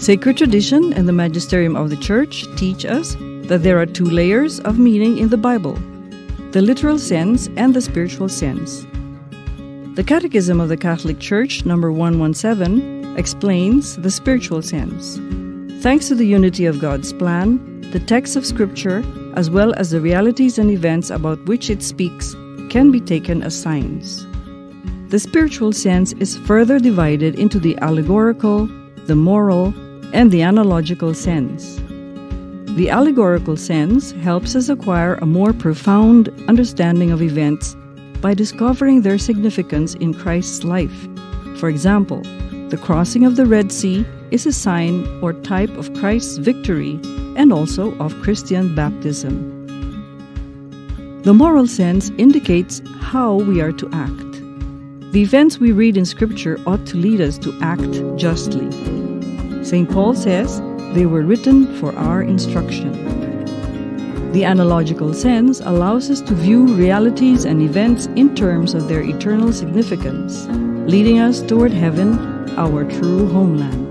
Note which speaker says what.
Speaker 1: Sacred tradition and the magisterium of the Church teach us that there are two layers of meaning in the Bible, the literal sense and the spiritual sense. The Catechism of the Catholic Church, number 117, explains the spiritual sense. Thanks to the unity of God's plan, the texts of Scripture, as well as the realities and events about which it speaks, can be taken as signs. The spiritual sense is further divided into the allegorical, the moral, and the analogical sense. The allegorical sense helps us acquire a more profound understanding of events by discovering their significance in Christ's life. For example, the crossing of the Red Sea is a sign or type of Christ's victory and also of Christian baptism. The moral sense indicates how we are to act. The events we read in Scripture ought to lead us to act justly. St. Paul says, they were written for our instruction. The analogical sense allows us to view realities and events in terms of their eternal significance, leading us toward heaven, our true homeland.